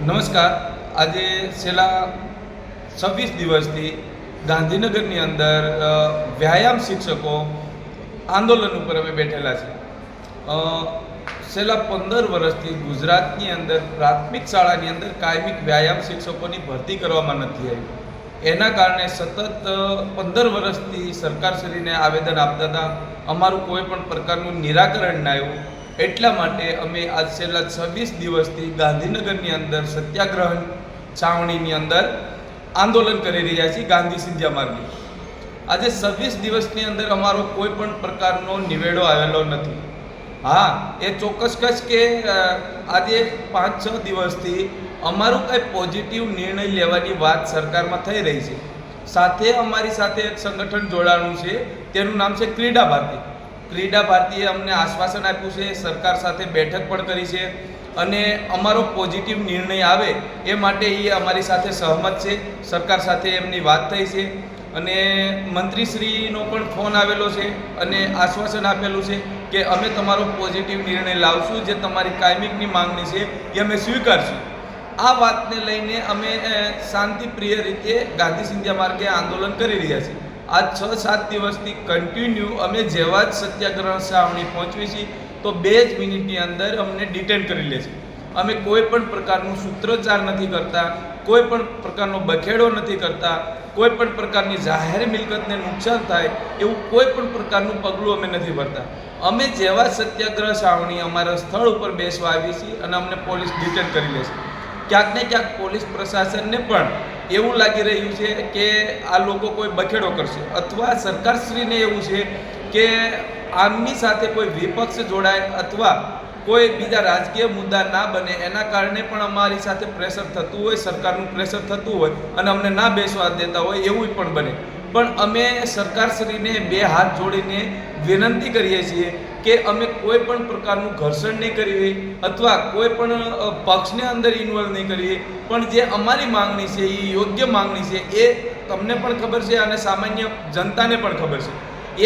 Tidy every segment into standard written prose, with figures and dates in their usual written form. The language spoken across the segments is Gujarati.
નમસ્કાર। આજે છેલ્લા 26 દિવસથી ગાંધીનગરની અંદર વ્યાયામ શિક્ષકો આંદોલન ઉપર અમે બેઠેલા છે। છેલ્લા 15 વર્ષથી ગુજરાતની અંદર પ્રાથમિક શાળાની અંદર કાયમિક વ્યાયામ શિક્ષકોની ભરતી કરવામાં નથી આવી। એના કારણે સતત 15 વર્ષથી સરકારશ્રીને આવેદન આપતા હતા, અમારું કોઈ પણ પ્રકારનું નિરાકરણ ના આવ્યું। એટલા માટે અમે આજ છેલ્લા 26 દિવસથી ગાંધીનગરની અંદર સત્યાગ્રહ છાવણીની અંદર આંદોલન કરી રહ્યા છીએ, ગાંધી સિંધિયા માર્ગે। આજે 26 દિવસની અંદર અમારો કોઈ પણ પ્રકારનો નિવેડો આવેલો નથી। હા, એ ચોક્કસ કહીશ કે આજે 5-6 દિવસથી અમારું કંઈ પોઝિટિવ નિર્ણય લેવાની વાત સરકારમાં થઈ રહી છે। સાથે અમારી સાથે એક સંગઠન જોડાણું છે, તેનું નામ છે ક્રીડા ભારતી। ક્રીડા ભારતીએ અમને આશ્વાસન આપ્યું છે, સરકાર સાથે બેઠક પણ કરી છે અને અમારો પોઝિટિવ નિર્ણય આવે એ માટે એ અમારી સાથે સહમત છે। સરકાર સાથે એમની વાત થઈ છે અને મંત્રીશ્રીનો પણ ફોન આવેલો છે અને આશ્વાસન આપેલું છે કે અમે તમારો પોઝિટિવ નિર્ણય લાવશું, જે તમારી કાયમિકની માંગણી છે એ અમે સ્વીકારશું। આ વાતને લઈને અમે શાંતિપ્રિય રીતે ગાંધી સિંધિયા માર્ગે આંદોલન કરી રહ્યા છીએ। આજ 6-7 દિવસથી કન્ટિન્યુ અમે જેવા જ સત્યાગ્રહ છાવણી પહોંચવી છીએ તો 2 જ મિનિટની અંદર અમને ડિટેન કરી લે છે। અમે કોઈ પણ પ્રકારનું સૂત્રોચ્ચાર નથી કરતા, કોઈ પણ પ્રકારનો બખેડો નથી કરતા, કોઈ પણ પ્રકારની જાહેર મિલકતને નુકસાન થાય એવું કોઈ પણ પ્રકારનું પગલું અમે નથી ભરતા। અમે જેવા સત્યાગ્રહ છાવણી અમારા સ્થળ ઉપર બેસવા આવીએ છીએ અને અમને પોલીસ ડિટેન કરી લે છે। ક્યાંક ને ક્યાંક પોલીસ પ્રશાસનને પણ એવું લાગી રહ્યું છે કે આ લોકો કોઈ બખેડો કરશે, અથવા સરકારશ્રીને એવું છે કે આમની સાથે કોઈ વિપક્ષ જોડાય અથવા કોઈ બીજા રાજકીય મુદ્દા ના બને, એના કારણે પણ અમારી સાથે પ્રેશર થતું હોય, સરકારનું પ્રેશર થતું હોય અને અમને ના બેસવા દેતા હોય એવું પણ બને। પણ અમે સરકારશ્રીને 2 હાથ જોડીને વિનંતી કરીએ છીએ કે અમે કોઈ પણ પ્રકારનું ઘર્ષણ નહીં કરીએ અથવા કોઈ પણ પક્ષને અંદર ઇન્વોલ્વ નહીં કરીએ, પણ જે અમારી માંગણી છે એ યોગ્ય માંગણી છે, એ તમને પણ ખબર છે અને સામાન્ય જનતાને પણ ખબર છે।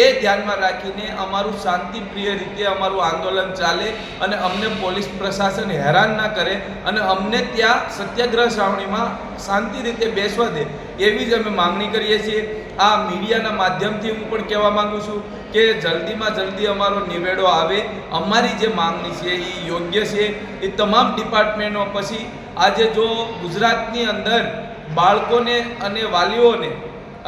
એ ધ્યાનમાં રાખીને અમારું શાંતિપ્રિય રીતે અમારું આંદોલન ચાલે અને અમને પોલીસ પ્રશાસન હેરાન ના કરે અને અમને ત્યાં સત્યાગ્રહ છાવણીમાં શાંતિ રીતે બેસવા દે, એવી જ અમે માંગણી કરીએ છીએ। આ મીડિયાના માધ્યમથી હું પણ કહેવા માગું છું કે જલ્દીમાં જલ્દી અમારો નિવેડો આવે। અમારી જે માંગણી છે એ યોગ્ય છે। એ તમામ ડિપાર્ટમેન્ટો પછી આજે જો ગુજરાતની અંદર બાળકોને અને વાલીઓને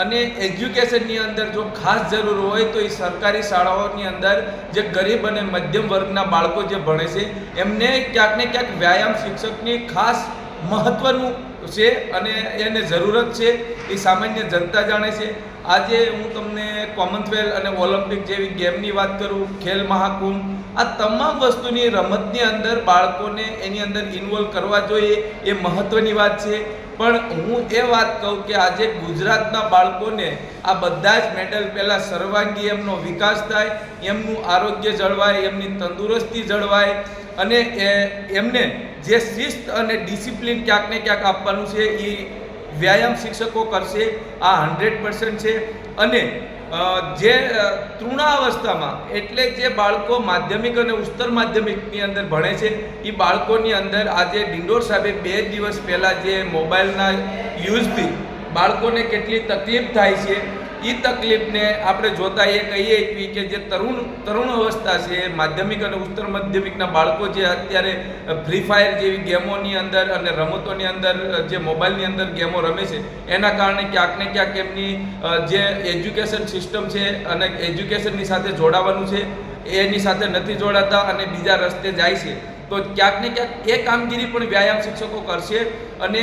અને એજ્યુકેશનની અંદર જો ખાસ જરૂર હોય તો એ સરકારી શાળાઓની અંદર જે ગરીબ અને મધ્યમ વર્ગના બાળકો જે ભણે છે એમને ક્યાંક ને ક્યાંક વ્યાયામ શિક્ષકની ખાસ મહત્ત્વનું છે અને એને જરૂરત છે, એ સામાન્ય જનતા જાણે છે। આજે હું તમને કોમનવેલ્થ અને ઓલિમ્પિક જેવી ગેમની વાત કરું, ખેલ મહાકુંભ, આ તમામ વસ્તુની રમતની અંદર બાળકોને એની અંદર ઇન્વોલ્વ કરવા જોઈએ, એ મહત્ત્વની વાત છે। પણ હું એ વાત કહું કે આજે ગુજરાતના બાળકોને આ બધા જ મેડલ પહેલાં સર્વાંગી એમનો વિકાસ થાય, એમનું આરોગ્ય જળવાય, એમની તંદુરસ્તી જળવાય અને એમને જે શિસ્ત અને ડિસિપ્લિન ક્યાંક ને ક્યાંક આપવાનું છે એ વ્યાયામ શિક્ષકો કરશે। આ 100% છે। અને જે તૃણાવસ્થામાં એટલે જે બાળકો માધ્યમિક અને ઉચ્ચતર માધ્યમિકની અંદર ભણે છે એ બાળકોની અંદર આજે ડિંડોર સાહેબે 2 દિવસ પહેલાં જે મોબાઈલના યુઝથી બાળકોને કેટલી તકલીફ થાય છે, એ તકલીફને આપણે જોતા એ કહીએ કે જે તરુણ અવસ્થા છે, માધ્યમિક અને ઉચ્ચતર માધ્યમિકના બાળકો જે અત્યારે ફ્રી ફાયર જેવી ગેમોની અંદર અને રમતોની અંદર જે મોબાઈલની અંદર ગેમો રમે છે, એના કારણે ક્યાંક ને ક્યાંક એમની જે એજ્યુકેશન સિસ્ટમ છે અને એજ્યુકેશનની સાથે જોડાવાનું છે એની સાથે નથી જોડાતા અને બીજા રસ્તે જાય છે। તો ક્યાંક ને ક્યાંક એ કામગીરી પણ વ્યાયામ શિક્ષકો કરશે અને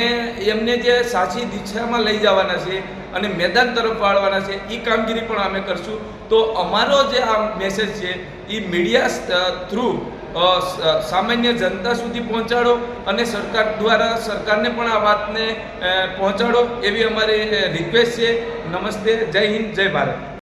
એમને જે સાચી દિશામાં લઈ જવાના છે અને મેદાન તરફ વાળવાના છે એ કામગીરી પણ અમે કરશું। તો અમારો જે આ મેસેજ છે એ મીડિયા થ્રુ સામાન્ય જનતા સુધી પહોંચાડો અને સરકાર દ્વારા સરકારને પણ આ વાતને પહોંચાડો, એવી અમારી રિક્વેસ્ટ છે। નમસ્તે, જય હિન્દ, જય ભારત।